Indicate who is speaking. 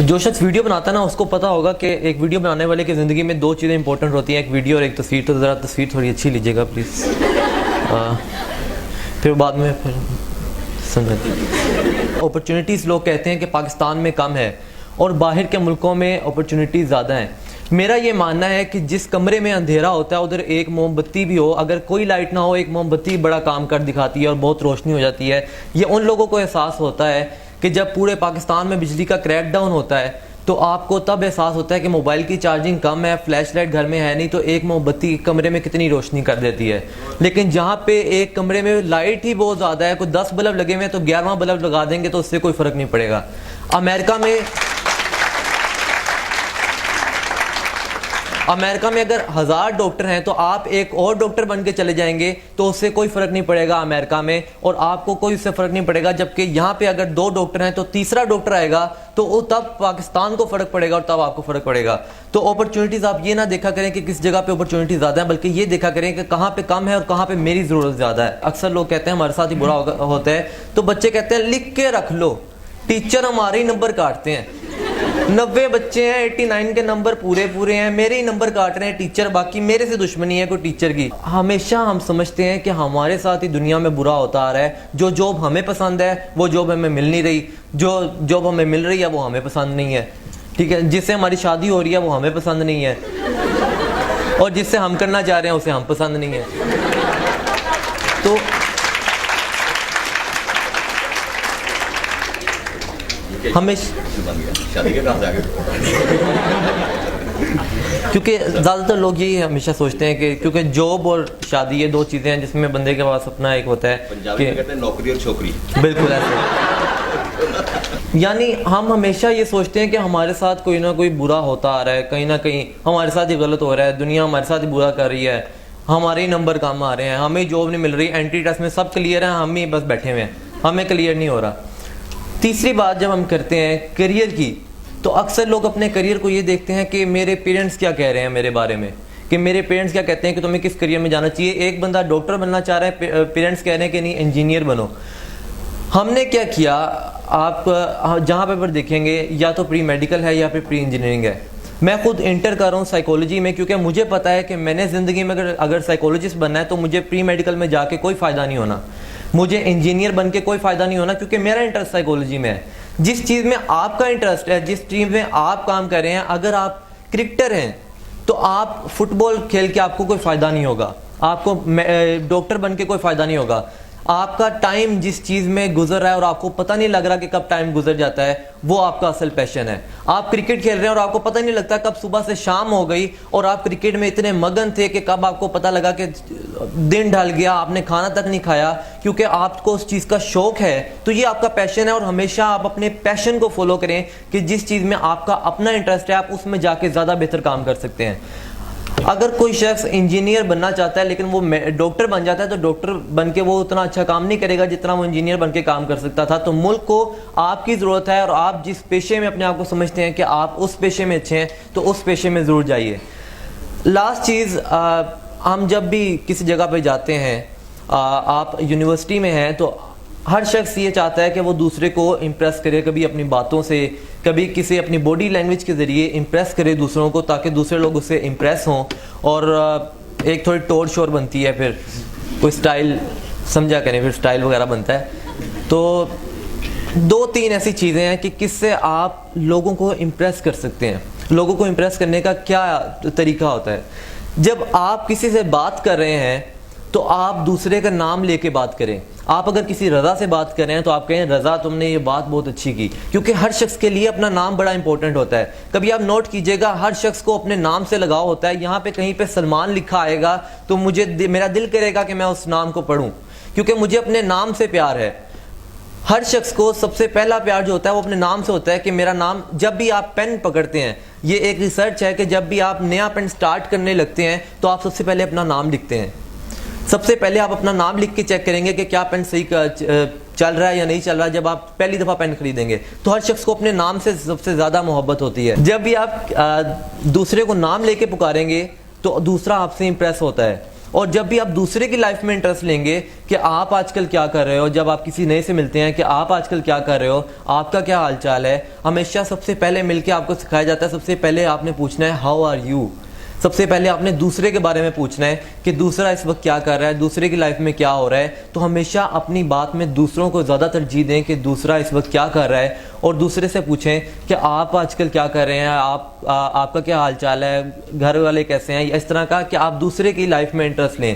Speaker 1: जो शख्स वीडियो बनाता है ना उसको पता होगा कि एक वीडियो बनाने वाले की ज़िंदगी में दो चीज़ें इंपॉर्टेंट होती हैं, एक वीडियो और एक तस्वीर। तो ज़रा तस्वीर थोड़ी अच्छी लीजिएगा प्लीज़, फिर बाद में फिर समझ। अपॉर्चुनिटीज़ लोग कहते हैं कि पाकिस्तान में कम है और बाहर के मुल्कों में अपॉर्चुनिटीज़ ज़्यादा हैं। मेरा ये मानना है कि जिस कमरे में अंधेरा होता है उधर एक मोमबत्ती भी हो, अगर कोई लाइट ना हो एक मोमबत्ती बड़ा काम कर दिखाती है और बहुत रोशनी हो जाती है। ये उन लोगों को एहसास होता है कि जब पूरे पाकिस्तान में बिजली का क्रैकडाउन होता है तो आपको तब एहसास होता है कि मोबाइल की चार्जिंग कम है, फ्लैश लाइट घर में है नहीं, तो एक मोमबत्ती कमरे में कितनी रोशनी कर देती है। लेकिन जहाँ पे एक कमरे में लाइट ही बहुत ज़्यादा है, कोई 10 बल्ब लगे हुए हैं तो 11वां बल्ब लगा देंगे तो उससे कोई फ़र्क नहीं पड़ेगा। अमेरिका में अगर 1000 डॉक्टर हैं तो आप एक और डॉक्टर बन के चले जाएंगे तो उससे कोई फर्क नहीं पड़ेगा अमेरिका में, और आपको कोई उससे फर्क नहीं पड़ेगा। जबकि यहाँ पे अगर 2 डॉक्टर हैं तो तीसरा डॉक्टर आएगा तो तब पाकिस्तान को फर्क पड़ेगा और तब आपको फर्क पड़ेगा। तो अपॉर्चुनिटीज आप ये ना देखा करें कि किस जगह पे अपॉर्चुनिटी ज्यादा है, बल्कि ये देखा करें कि कहाँ पे कम है और कहाँ पे मेरी जरूरत ज्यादा है। अक्सर लोग कहते हैं हमारे साथ ही बुरा होता है, तो बच्चे कहते हैं लिख के रख लो, टीचर हमारे ही नंबर काटते हैं। 90 बच्चे हैं, 89 के नंबर पूरे हैं, मेरे ही नंबर काट रहे हैं टीचर, बाकी मेरे से दुश्मनी है कोई टीचर की। हमेशा हम समझते हैं कि हमारे साथ ही दुनिया में बुरा होता आ रहा है। जो जॉब हमें पसंद है वो जॉब हमें मिल नहीं रही, जो जॉब हमें मिल रही है वो हमें पसंद नहीं है, ठीक है। जिससे हमारी शादी हो रही है वो हमें पसंद नहीं है, और जिससे हम करना चाह रहे हैं उसे हम पसंद नहीं है। तो शादी के काम क्योंकि ज़्यादातर लोग यही हमेशा सोचते हैं कि क्योंकि जॉब और शादी ये 2 चीज़ें हैं जिसमें बंदे के पास अपना एक होता है कि कहते हैं नौकरी और छोकरी, बिल्कुल ऐसे। यानी हम हमेशा ये सोचते हैं कि हमारे साथ कोई ना कोई बुरा होता आ रहा है, कहीं ना कहीं हमारे साथ ही गलत हो रहा है, दुनिया हमारे साथ ही बुरा कर रही है, हमारे ही नंबर कम आ रहे हैं, हमें जॉब नहीं मिल रही, एंट्री टेस्ट में सब क्लियर है, हम ही बस बैठे हुए हैं, हमें क्लियर नहीं हो रहा। तीसरी बात जब हम करते हैं करियर की, तो अक्सर लोग अपने करियर को ये देखते हैं कि मेरे पेरेंट्स क्या कह रहे हैं मेरे बारे में, कि मेरे पेरेंट्स क्या कहते हैं कि तुम्हें किस करियर में जाना चाहिए। एक बंदा डॉक्टर बनना चाह रहा है, पेरेंट्स कह रहे हैं कि नहीं इंजीनियर बनो। हमने क्या किया, आप जहाँ पर देखेंगे या तो प्री मेडिकल है या फिर प्री इंजीनियरिंग है। मैं खुद इंटर कर रहा हूँ साइकोलॉजी में, क्योंकि मुझे पता है कि मैंने ज़िंदगी में अगर साइकोलॉजिस्ट बनना है तो मुझे प्री मेडिकल में जाके कोई फ़ायदा नहीं होना, मुझे इंजीनियर बन के कोई फ़ायदा नहीं होना, क्योंकि मेरा इंटरेस्ट साइकोलॉजी में है। जिस चीज़ में आपका इंटरेस्ट है, जिस चीज़ में आप काम कर रहे हैं, अगर आप क्रिकेटर हैं तो आप फुटबॉल खेल के आपको कोई फ़ायदा नहीं होगा, आपको डॉक्टर बन के कोई फ़ायदा नहीं होगा। आपका टाइम जिस चीज़ में गुजर रहा है और आपको पता नहीं लग रहा कि कब टाइम गुजर जाता है, वो आपका असल पैशन है। आप क्रिकेट खेल रहे हैं और आपको पता नहीं लगता कब सुबह से शाम हो गई, और आप क्रिकेट में इतने मगन थे कि कब आपको पता लगा कि दिन ढल गया, आपने खाना तक नहीं खाया, क्योंकि आपको उस चीज़ का शौक है। तो ये आपका पैशन है, और हमेशा आप अपने पैशन को फॉलो करें कि जिस चीज़ में आपका अपना इंटरेस्ट है आप उसमें जाके ज़्यादा बेहतर काम कर सकते हैं। अगर कोई शख्स इंजीनियर बनना चाहता है लेकिन वो डॉक्टर बन जाता है तो डॉक्टर बन के वो उतना अच्छा काम नहीं करेगा जितना वो इंजीनियर बन के काम कर सकता था। तो मुल्क को आपकी ज़रूरत है, और आप जिस पेशे में अपने आप को समझते हैं कि आप उस पेशे में अच्छे हैं तो उस पेशे में ज़रूर जाइए। लास्ट चीज़, हम जब भी किसी जगह पे जाते हैं, आप यूनिवर्सिटी में हैं, तो हर शख्स ये चाहता है कि वो दूसरे को इम्प्रेस करे, कभी अपनी बातों से, कभी किसी अपनी बॉडी लैंग्वेज के ज़रिए इम्प्रेस करे दूसरों को, ताकि दूसरे लोग उससे इम्प्रेस हों, और एक थोड़ी टोर शोर बनती है, फिर कोई स्टाइल समझा करें, फिर स्टाइल वगैरह बनता है। तो 2-3 ऐसी चीज़ें हैं कि किससे आप लोगों को इम्प्रेस कर सकते हैं। लोगों को इम्प्रेस करने का क्या तरीका होता है, जब आप किसी से बात कर रहे हैं तो आप दूसरे का नाम लेके बात करें। आप अगर किसी रज़ा से बात कर रहे हैं तो आप कहें रज़ा तुमने ये बात बहुत अच्छी की, क्योंकि हर शख्स के लिए अपना नाम बड़ा इंपॉर्टेंट होता है। कभी आप नोट कीजिएगा, हर शख्स को अपने नाम से लगाव होता है। यहाँ पे कहीं पे सलमान लिखा आएगा तो मेरा दिल करेगा कि मैं उस नाम को पढ़ूँ, क्योंकि मुझे अपने नाम से प्यार है। हर शख्स को सबसे पहला प्यार जो होता है वो अपने नाम से होता है, कि मेरा नाम। जब भी आप पेन पकड़ते हैं, ये एक रिसर्च है कि जब भी आप नया पेन स्टार्ट करने लगते हैं तो आप सबसे पहले अपना नाम लिखते हैं। सबसे पहले आप अपना नाम लिख के चेक करेंगे कि क्या पेन सही चल रहा है या नहीं चल रहा है। जब आप पहली दफ़ा पेन खरीदेंगे तो हर शख्स को अपने नाम से सबसे ज़्यादा मोहब्बत होती है। जब भी आप दूसरे को नाम लेके पुकारेंगे तो दूसरा आपसे इम्प्रेस होता है, और जब भी आप दूसरे की लाइफ में इंटरेस्ट लेंगे कि आप आजकल क्या कर रहे हो, जब आप किसी नए से मिलते हैं कि आप आजकल क्या कर रहे हो, आपका क्या हालचाल है, हमेशा सबसे पहले मिलके आपको सिखाया जाता है सबसे पहले आपने पूछना है हाउ आर यू। सबसे पहले आपने दूसरे के बारे में पूछना है कि दूसरा इस वक्त क्या कर रहा है, दूसरे की लाइफ में क्या हो रहा है। तो हमेशा अपनी बात में दूसरों को ज़्यादा तरजीह दें कि दूसरा इस वक्त क्या कर रहा है, और दूसरे से पूछें कि आप आजकल क्या कर रहे हैं, आपका क्या हाल चाल है, घर वाले कैसे हैं। इस तरह का कि आप दूसरे की लाइफ में इंटरेस्ट लें।